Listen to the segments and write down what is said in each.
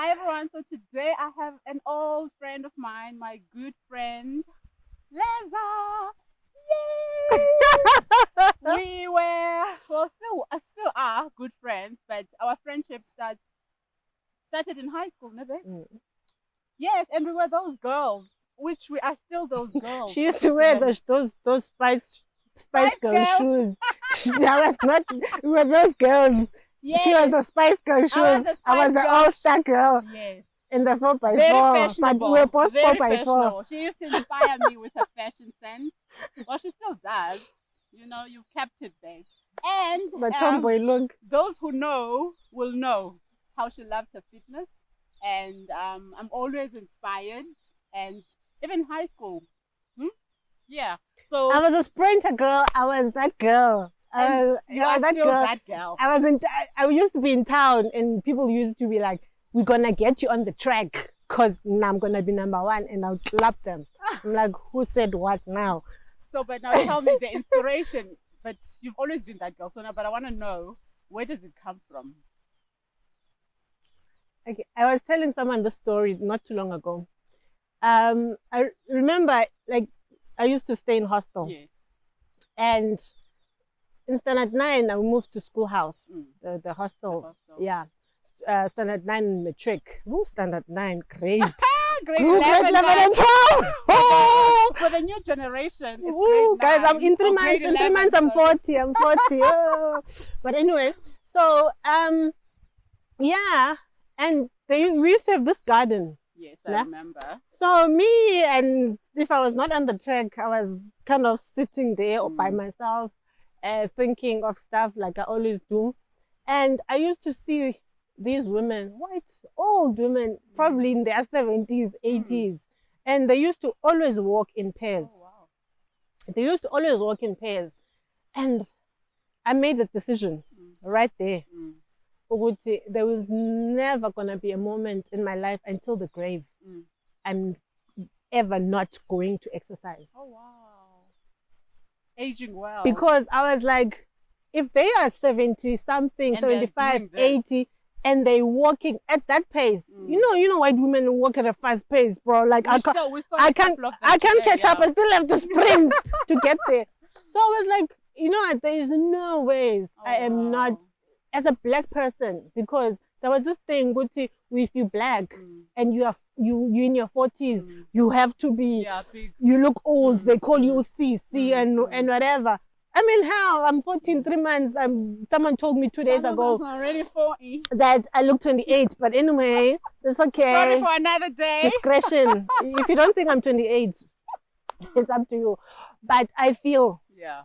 Hi everyone. So today I have an old friend of mine, my good friend Leza. Yay! We were still are good friends, but our friendship started in high school, never? Mm. Yes, and we were those girls, which we are still those girls. She used to wear Switzerland. those Spice Spice Girl Girls. shoes. That was not we were those girls. She was Yes, the Spice Girl I shoes. was a I Spice was the Girl. All Star girl Yes. in the 4 by Very 4 But we were fashionable. both 4 Very by 4 fashionable. She used to inspire me with her fashion sense. Well, she still does. You know, you've kept it there. And The tomboy look. those who know will know how she loves her fitness. And I'm always inspired. And even high school. Hmm? Yeah. I So, was a sprinter girl. I was that girl. and you I are was that still girl. that girl. I used to be in town and people used to be like, we're going to get you on the track because now I'm going to be number 1 and I'll clap them. I'm like, who said what now? So, but now tell me the inspiration. But you've always been that girl. So now, but I want to know, where does it come from? Okay, I was telling someone the story not too long ago. I remember, like, I used to stay in hostel, Yes. and in standard 9, I moved to schoolhouse, the hostel. The hostel. Yeah, standard 9 matric. Ooh, standard 9, great. Grade Ooh, 11, grade 11 and 12. Oh, for the new generation, it's ooh, grade guys, I'm 9 in 3 or months. grade In 3 11, months, I'm sorry. 40. I'm 40. Oh. But anyway, so yeah, and we used to have this garden. Yes, I Yeah. remember. So me, and if I was not on the track, I was kind of sitting there by myself, thinking of stuff like I always do. And I used to see these women, white, old women, probably in their 70s, 80s, and they used to always walk in pairs. Oh, wow. They used to always walk in pairs. And I made the decision right there. Ukuthi there was never going to be a moment in my life until the grave I'm ever not going to exercise. Oh, wow. Aging well. Because I was like, if they are 70 something, And they're 75, doing this. 80, and they walking at that pace, you know white women walk at a fast pace, bro. Like We I saw can't a couple of them today, catch up. yeah. I still have to sprint to get there. So I was like, you know what, there is no ways Oh, I am not, wow. as a black person, because there was this thing, Guti, if you black and you in your 40s, you have to be, Yeah, big. you look old. They call you CC and whatever. I mean, hell, I'm 14, 3 months. Someone told me 2 days ago Already 40. that I look 28. But anyway, it's Sorry okay. for another day. Discretion. If you don't think I'm 28, it's up to you. But I feel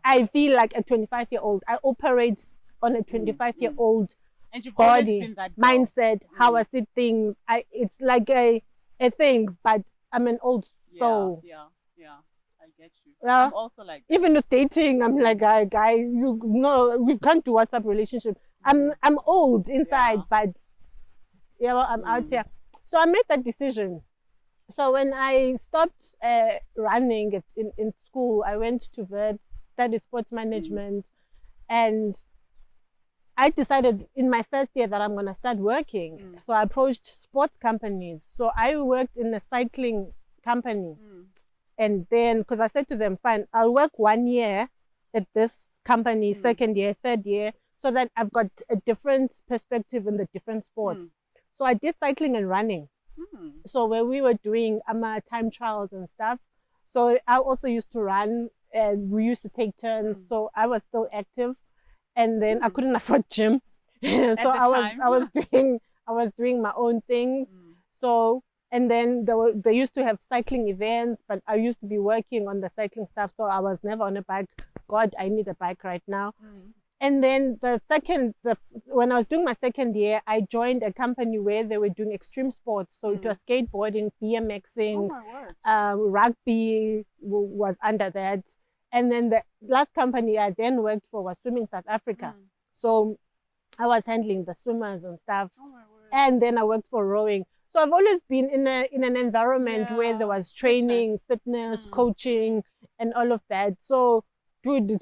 like a 25-year-old. I operate on a 25-year-old And you've always body, been that girl. mindset, how I see things. It's like a thing, but I'm an old soul. Yeah. I get you. Yeah. I'm also like that. Even with dating, I'm like, guy, you know, we can't do WhatsApp relationship. I'm old inside, but I'm out here. So I made that decision. So when I stopped running in school, I went to Wits, studied sports management, and I decided in my first year that I'm going to start working. So I approached sports companies. So I worked in a cycling company. And then, because I said to them, fine, I'll work 1 year at this company, second year, third year, so that I've got a different perspective in the different sports. So I did cycling and running. So where we were doing time trials and stuff. So I also used to run, and we used to take turns. So I was still active. And then I couldn't afford gym. So I was doing my own things. So, and then they used to have cycling events, but I used to be working on the cycling stuff, so I was never on a bike. God, I need a bike right now. And then when I was doing my second year, I joined a company where they were doing extreme sports. So it was skateboarding, BMXing, rugby was under that. And then the last company I then worked for was Swimming South Africa. So I was handling the swimmers and stuff. And then I worked for rowing. So I've always been in an environment where there was training, fitness, coaching, and all of that. So, dude,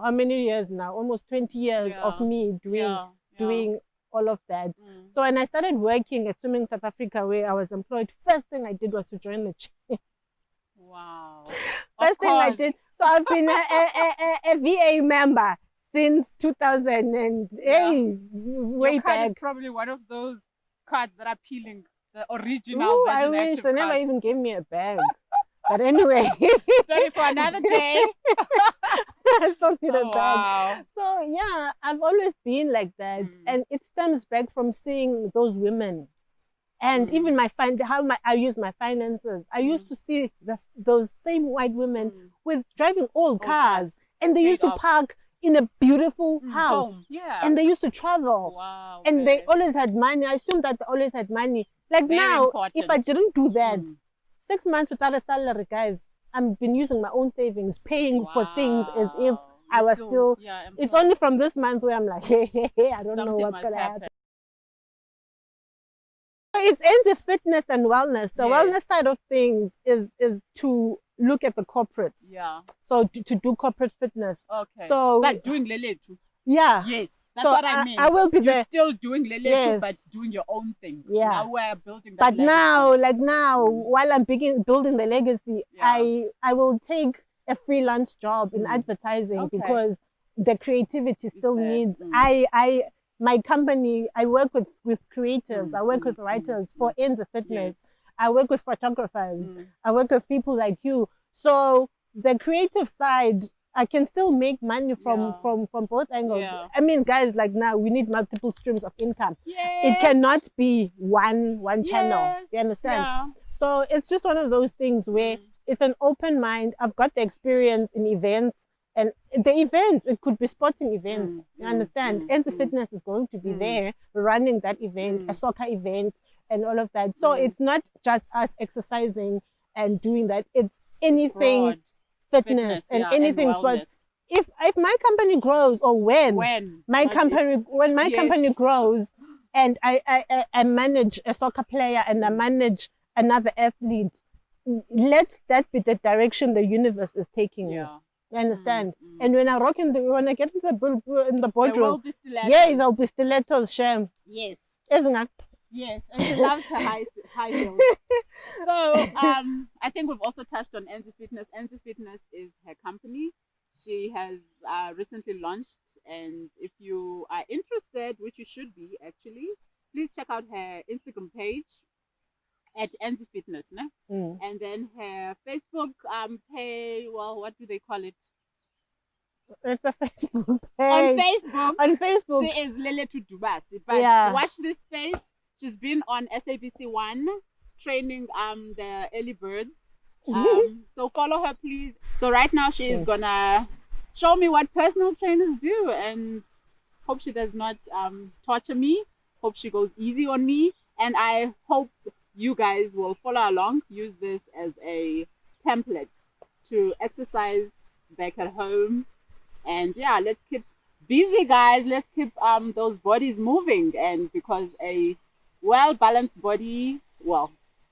how many years now? Almost 20 years of me doing all of that. Mm. So when I started working at Swimming South Africa, where I was employed, first thing I did was to join the gym. Wow. First Of thing I course. did. So I've been a VA member since 2000 and way Your card is back. probably one of those cards that are peeling, the original Ooh, I Virgin wish Active they never cards. even gave me a bag. But anyway, Story for another day. I still need a Oh, bag. wow. So yeah, I've always been like that, and it stems back from seeing those women, and even I use my finances. I used to see those same white women with driving old cars, and they used to park in a beautiful house, Home. Yeah. and they used to travel, Wow. and they babe. always had money. I assume that they always had money. Like Very now, important. if I didn't do that, 6 months without a salary, guys, I've been using my own savings, paying for things as if I was still. It's only from this month where I'm like, hey, I don't know what's gonna happen. It's into fitness and wellness. The wellness side of things is to look at the corporates. Yeah. So to do corporate fitness. Okay. So but doing lele too. Yeah. Yes. That's So what I mean. I will be You're there. still doing lele Yes. too, but doing your own thing. Yeah. Now we're building that But legacy. now, while I'm building the legacy, I will take a freelance job in advertising because the creativity still needs. My company, I work with creatives, I work with writers for Ends Fitness. Yes. I work with photographers. I work with people like you. So the creative side, I can still make money from both angles. Yeah. I mean, guys, like now we need multiple streams of income. Yes. It cannot be one channel. Yes. You understand? Yeah. So it's just one of those things where it's an open mind. I've got the experience in events, and the events, it could be sporting events. You understand? NC Fitness is going to be there running that event, a soccer event, and all of that. So it's not just us exercising and doing that. It's anything fitness and anything and sports. If my company grows, or when my company grows, and I manage a soccer player and I manage another athlete, let that be the direction the universe is taking me. You understand? And when I get into the boardroom, there'll be stilettos, shame. Yes. Isn't it? Yes, and she loves her high heels. So I think we've also touched on Enzi Fitness. Enzi Fitness is her company. She has recently launched, and if you are interested, which you should be actually, please check out her Instagram page at Enzi Fitness, né? And then her Facebook page. Well, what do they call it? It's a Facebook page. On Facebook, she is Lele to Dubasi. But watch this space. She's been on SABC 1 training the early birds. So follow her, please. So right now she is gonna show me what personal trainers do, and hope she does not torture me. Hope she goes easy on me, and I hope you guys will follow along. Use this as a template to exercise back at home. And yeah, let's keep busy, guys. Let's keep those bodies moving, and because a well-balanced body,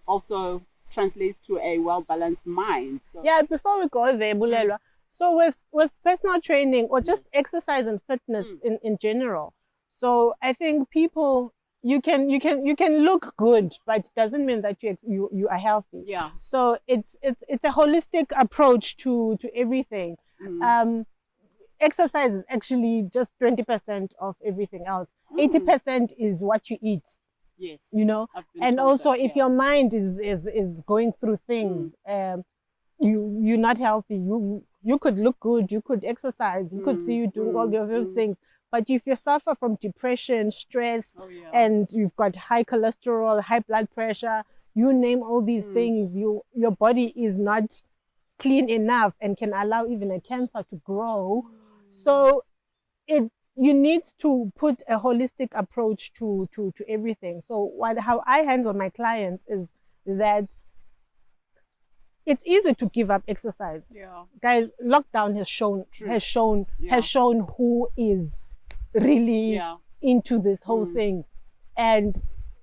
also translates to a well-balanced mind. So yeah, before we go there, Bulelwa, so with personal training or just exercise and fitness in general, so I think people, you can look good, but it doesn't mean that you are healthy. Yeah. So it's a holistic approach to everything. Exercise is actually just 20% of everything else. 80% is what you eat. Yes. You know, and also if your mind is going through things, you're not healthy. You could look good, you could exercise, you could see you doing all the other things. But if you suffer from depression, stress, and you've got high cholesterol, high blood pressure, you name all these things, your body is not clean enough and can allow even a cancer to grow. So you need to put a holistic approach to everything. So how I handle my clients is that it's easy to give up exercise. Yeah. Guys, lockdown has shown who is really into this whole thing. And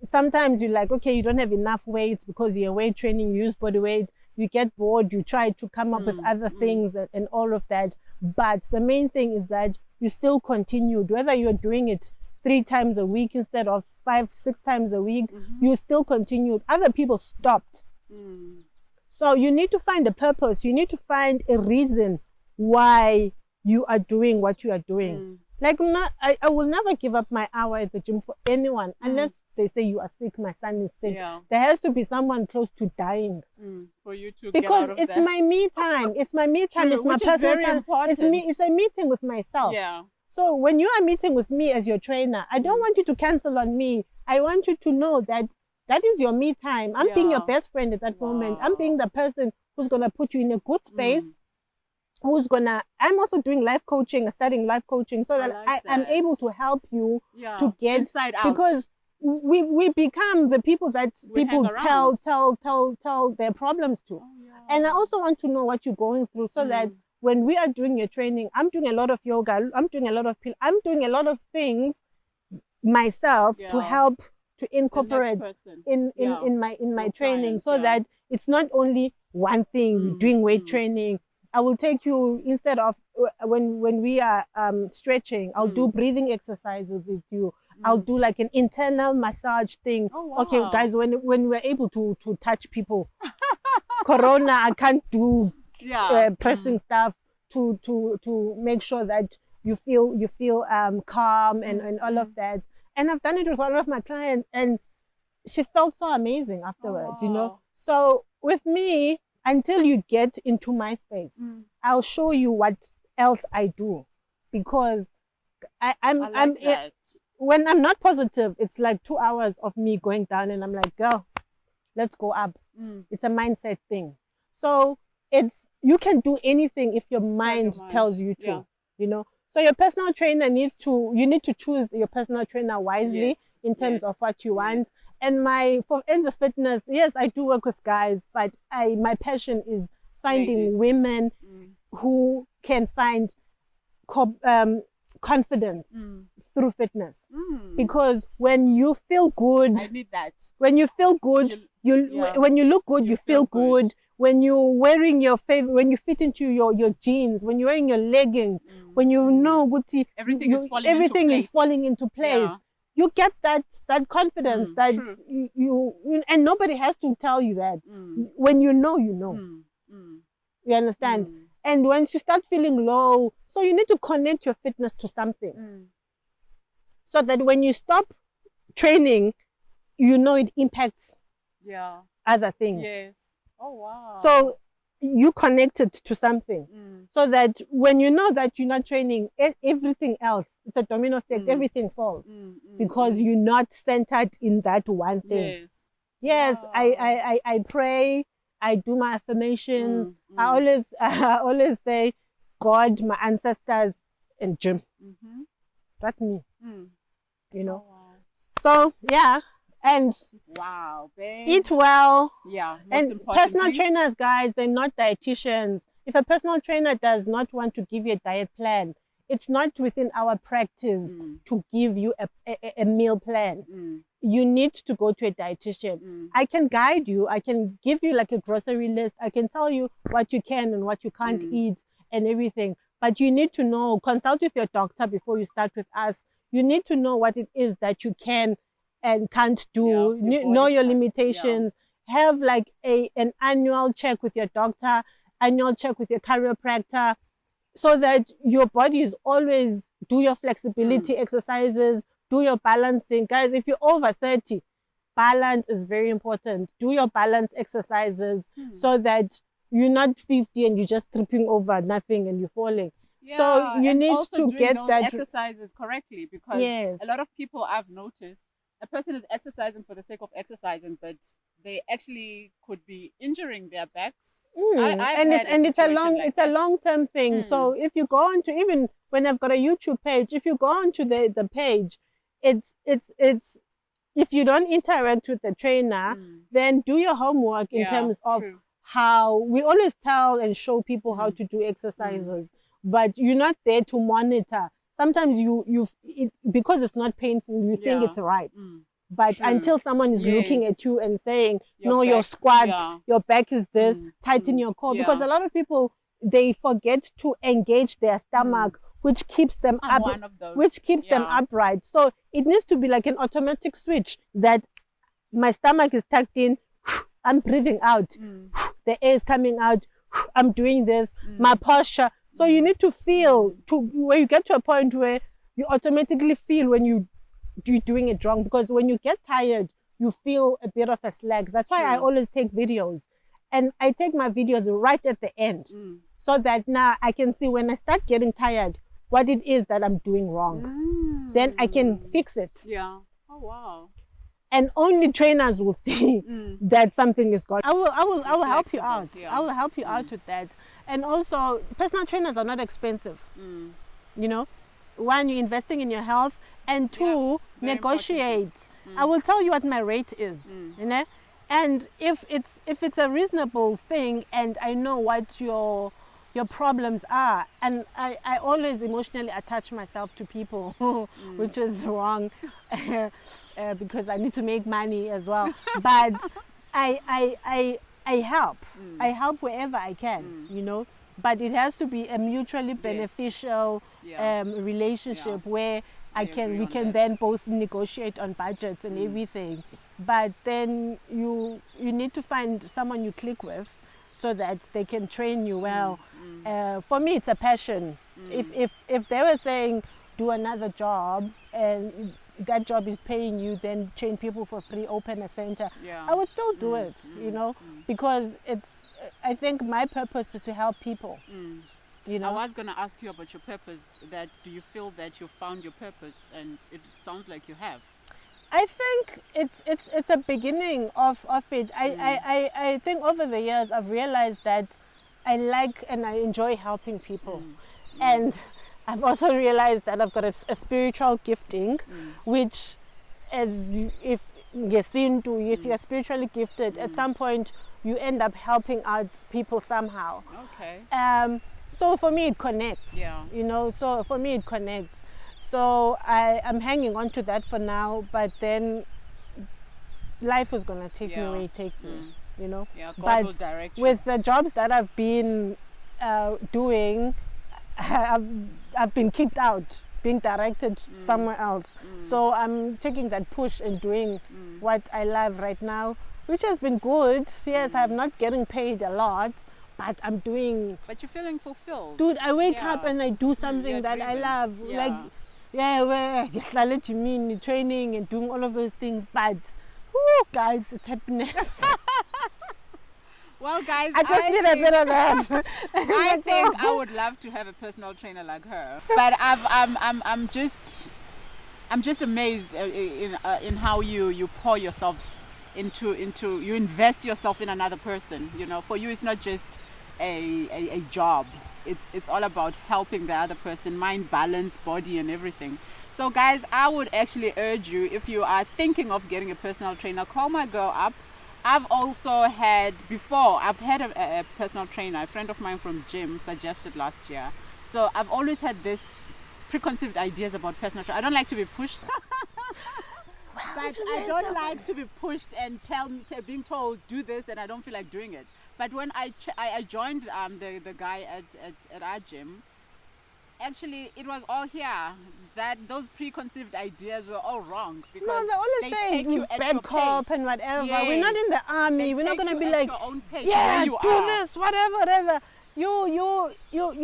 sometimes you're like, okay, you don't have enough weight because you're weight training, you use body weight, you get bored, you try to come up with other things and all of that. But the main thing is that you still continued, whether you're doing it 3 times a week instead of 5, 6 times a week, Mm-hmm. you still continued. Other people stopped. Mm. So you need to find a purpose. You need to find a reason why you are doing what you are doing. Mm. Like, I will never give up my hour at the gym for anyone unless they say you are sick, my son is sick. Yeah. There has to be someone close to dying. For you to Because get out of it's that. my me time. It's my me time. True, It's my which is personal very time. It's me. important. It's a meeting with myself. Yeah. So when you are meeting with me as your trainer, I don't want you to cancel on me. I want you to know that that is your me time. I'm being your Yeah. best friend at that moment. I'm Wow. being the person who's gonna put you in a good space. I'm also doing life coaching, studying life coaching, so that like I'm that. able to help you Yeah. to get inside out. because we become the people that We people hang around. tell their problems to. Oh, yeah. And I also want to know what you're going through so that when we are doing your training, I'm doing a lot of yoga, I'm doing a lot of I'm doing a lot of things myself to Yeah. help to The next incorporate person. in Yeah. my Your training clients, so yeah. that it's not only one thing doing weight training. I will take you instead of when we are stretching, I'll do breathing exercises with you. I'll do like an internal massage thing. Oh, Okay, wow. guys, when we're able to touch people, Corona, I can't do Yeah. pressing stuff to make sure that you feel calm and all of that. And I've done it with all of my clients, and she felt so amazing afterwards, you know. wow. So with me, until you get into my space, I'll show you what else I do, because I'm I like that. when I'm not positive, it's like 2 hours of me going down, and I'm like, girl, let's go up. It's a mindset thing. So you can do anything if your mind tells you to, Yeah. you know. So your personal trainer you need to choose your personal trainer wisely in terms of what you want. And for Enza Fitness, yes, I do work with guys, but my passion is finding Ladies. women who can find confidence through fitness. Because when you feel good, I need that. when you feel good, when you look good, you feel good. When you're wearing your favorite, when you fit into your jeans, when you're wearing your leggings, when you know everything is falling into place. Yeah. You get that confidence that you and nobody has to tell you that. When you know, you know. You understand? And once you start feeling low, so you need to connect your fitness to something. So that when you stop training, you know it impacts other things. Yes. Oh, wow. So you connect it to something. So that when you know that you're not training, everything else, it's a domino effect, everything falls. Because you're not centered in that one thing. Yes, Wow. I pray, I do my affirmations. I always say, God, my ancestors, and gym. That's me. You know. Oh, wow. So yeah, and wow, babe. Eat well. Yeah. And personal trainers, guys, they're not dietitians. If a personal trainer does not want to give you a diet plan, it's not within our practice to give you a meal plan. You need to go to a dietitian. I can guide you. I can give you like a grocery list. I can tell you what you can and what you can't eat and everything. But you need to know, consult with your doctor before you start with us. You need to know what it is that you can and can't do. Know your limitations. Have like an annual check with your doctor, annual check with your chiropractor, so that your body is always do your flexibility exercises, do your balancing. Guys, if you're over 30, balance is very important. Do your balance exercises so that you're not 50 and you're just tripping over nothing and you're falling. So you need to get those that exercises correctly, because a lot of people I've noticed, a person is exercising for the sake of exercising, but they actually could be injuring their backs. It's a long-term thing. So if you go on to, even when I've got a YouTube page, if you go onto the page, it's if you don't interact with the trainer, then do your homework in terms of how we always tell and show people how to do exercises, but you're not there to monitor. Sometimes because it's not painful, you think it's right. But until someone is looking at you and saying, your squat, your back is this, tighten your core. Because a lot of people, they forget to engage their stomach which keeps them I'm up, one of those. which keeps them Yeah. upright. So it needs to be like an automatic switch that my stomach is tucked in, I'm breathing out, the air is coming out, I'm doing this, my posture. So you need to feel to where you get to a point where you automatically feel when you're doing it wrong, because when you get tired, you feel a bit of a slack. That's why I True. always take videos, and I take my videos right at the end, so that now I can see when I start getting tired what it is that I'm doing wrong. Then I can fix it. Yeah. Oh wow. And only trainers will see that something is going. I will help you flexible, out. yeah. I will help you out with that. And also, personal trainers are not expensive. You know, one, you're investing in your health, and two, very negotiate. I will tell you what my rate is. You know, and if it's a reasonable thing, and I know what your problems are, and I always emotionally attach myself to people, which is wrong. Because I need to make money as well. But I help. I help wherever I can, you know. But it has to be a mutually beneficial relationship where we can then both negotiate on budgets and everything. But then you need to find someone you click with, so that they can train you well. For me, it's a passion. If they were saying do another job and that job is paying you, then train people for free, open a center, I would still do it, you know, because I think my purpose is to help people. You know, I was going to ask you about your purpose. That do you feel that you found your purpose? And it sounds like you have. I think it's a beginning of it. I think over the years I've realized that I like and I enjoy helping people. And I've also realized that I've got a spiritual gifting, which if you're spiritually gifted, at some point you end up helping out people somehow. Okay. So for me it connects. Yeah. You know, so for me it connects. So I'm hanging on to that for now, but then life is gonna take me where it takes me. You know. Yeah, God will but direct you. with the jobs that I've been doing, I've been kicked out, being directed somewhere else. So I'm taking that push and doing what I love right now, which has been good. Yes, I'm not getting paid a lot, but I'm doing. But you're feeling fulfilled. Dude, I wake up and I do something that I love. Like, training and doing all of those things. But, guys, it's happiness. Well, guys, I just need a bit of that. I think I would love to have a personal trainer like her. But I'm just amazed in how you pour yourself into you invest yourself in another person. You know, for you it's not just a job. It's all about helping the other person, mind, balance, body, and everything. So, guys, I would actually urge you, if you are thinking of getting a personal trainer, call my girl up. I've had a personal trainer. A friend of mine from gym suggested last year. So I've always had this preconceived ideas about personal training. I don't like to be pushed. But I don't like to be pushed and being told do this, and I don't feel like doing it. But when I joined the guy at our gym, actually it was all here. That those preconceived ideas were all wrong, because no, they're always saying you bad cop and whatever. Yes. We're not in the army. We're not gonna be like, your own pace, yeah, you do are. this, whatever. You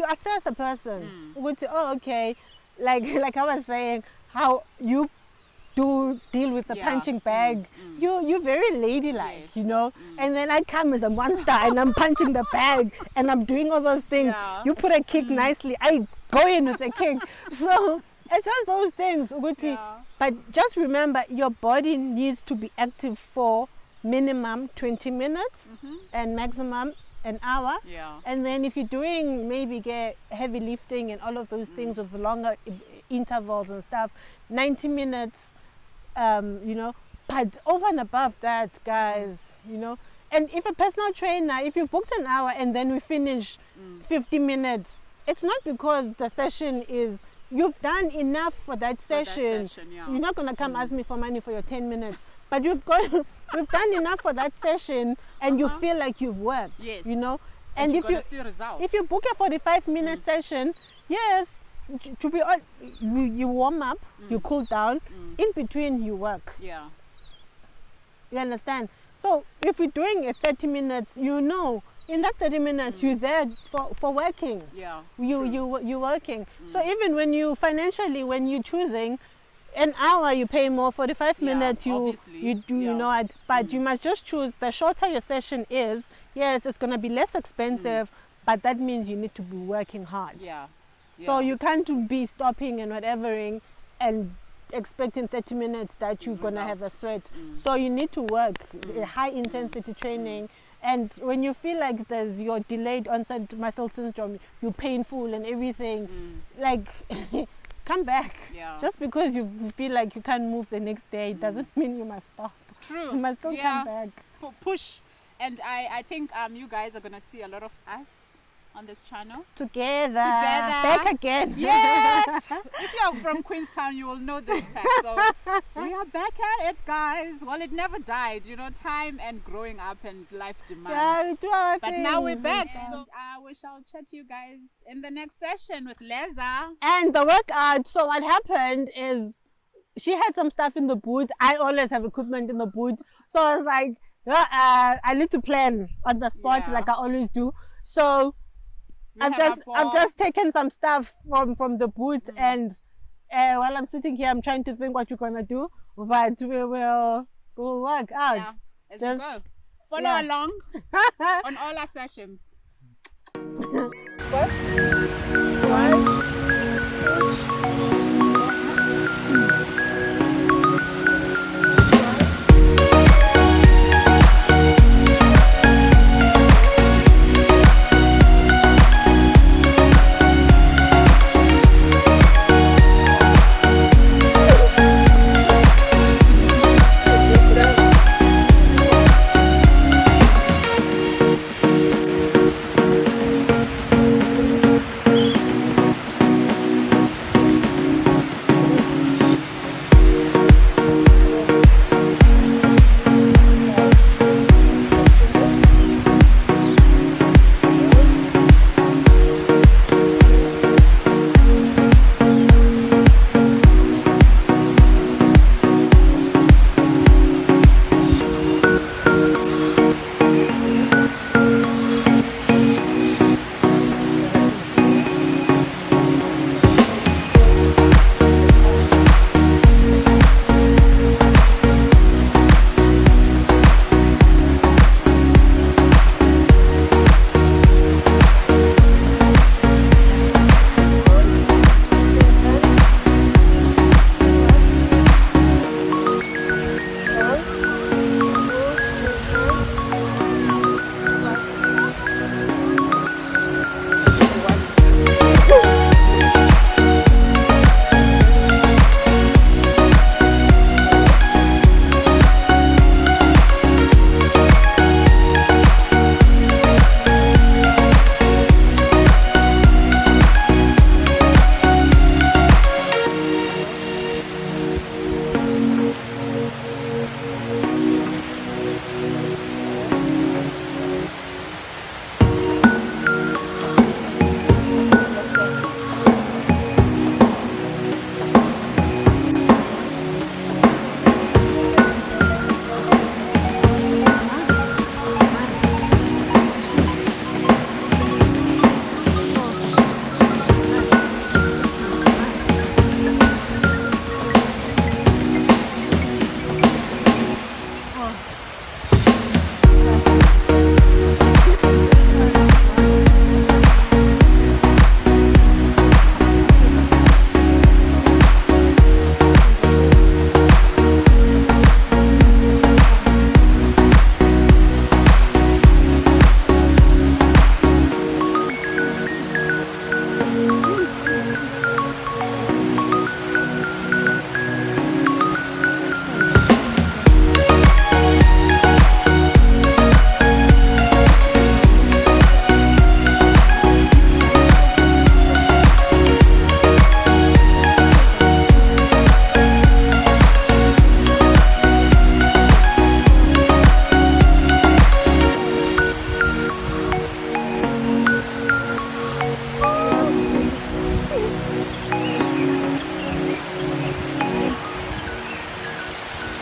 assess a person. Which, okay, like I was saying, how you do deal with the punching bag. You're very ladylike, Yes. you know. And then I come as a monster and I'm punching the bag and I'm doing all those things. Yeah. You put a kick nicely, I go in with a kick. So it's just those things, Uguti. Yeah. But just remember, your body needs to be active for minimum 20 minutes and maximum an hour. Yeah. And then if you're doing maybe get heavy lifting and all of those things with longer intervals and stuff, 90 minutes, you know. But over and above that, guys, you know, and if a personal trainer, if you booked an hour and then we finish 50 minutes, it's not because the session is, you've done enough for that session. Yeah. You're not going to come ask me for money for your 10 minutes. But we've done enough for that session, and you feel like you've worked, Yes. you know. And if you're gonna see results. if you book a 45-minute session, yes, to be honest, you warm up, you cool down, in between you work. Yeah. You understand? So if you're doing a 30 minutes, you know, in that 30 minutes you're there for working. Yeah. You're working. So even when you financially, when you're choosing an hour, you pay more. 45 minutes, you obviously, do, you know, but you must just choose. The shorter your session is, yes, it's gonna be less expensive, but that means you need to be working hard. Yeah. So you can't be stopping and whatevering and expecting 30 minutes that you're gonna have a sweat. So you need to work a high intensity training. And when you feel like there's your delayed onset muscle syndrome, you're painful and everything, like come back. Yeah. Just because you feel like you can't move the next day doesn't mean you must stop. True. You must still come back. Push. And I think you guys are gonna see a lot of us on this channel. Together. Back again. Yes. If you're from Queenstown, you will know this fact. So we are back at it, guys. Well, it never died. You know, time and growing up and life demands. Yeah, we do our But thing. now we're back. So we shall chat to you guys in the next session with Leza. And the workout, so what happened is she had some stuff in the boot. I always have equipment in the boot. So I was like, I need to plan on the spot like I always do. So I've just taken some stuff from the boot and while I'm sitting here, I'm trying to think what we're gonna do, but we'll work out. Yeah, as we go. Follow along on all our sessions.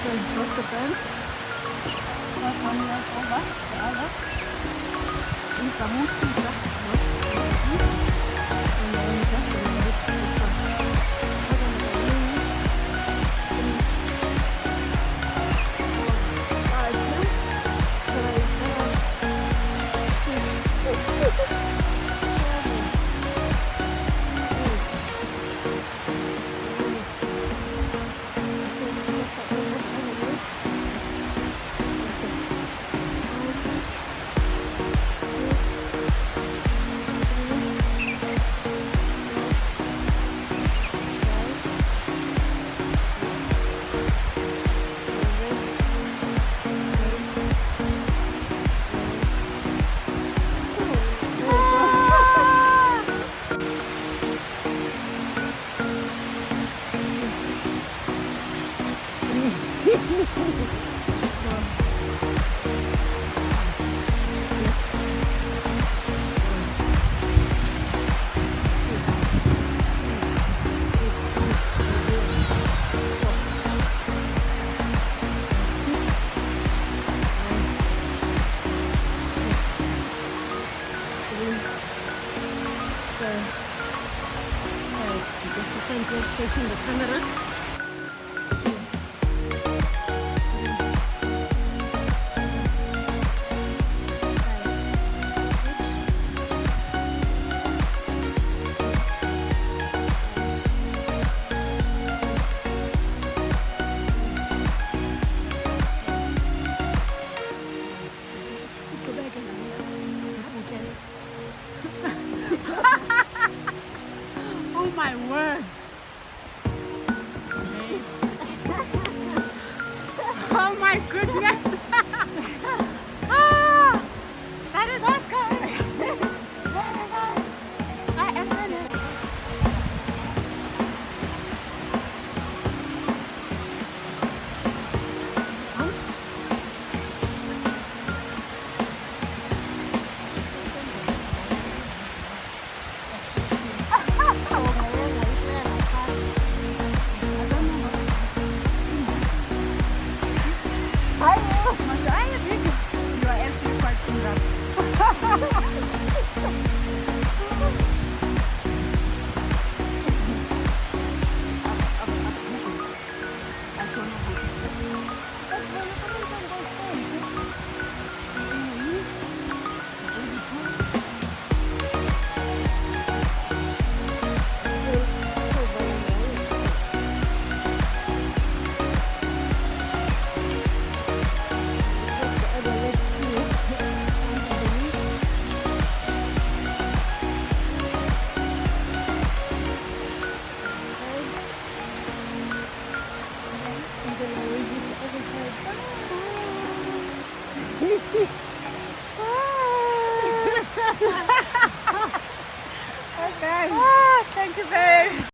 So both the bends. One leg over the other. And some more feet. And then just a little bit closer. Facing the camera. Oh my word! Oh my goodness! Ah, that is us, guys! That is us! I am finished! Mas ai, amigo, you are actually quite good. Okay. Thank you, babe.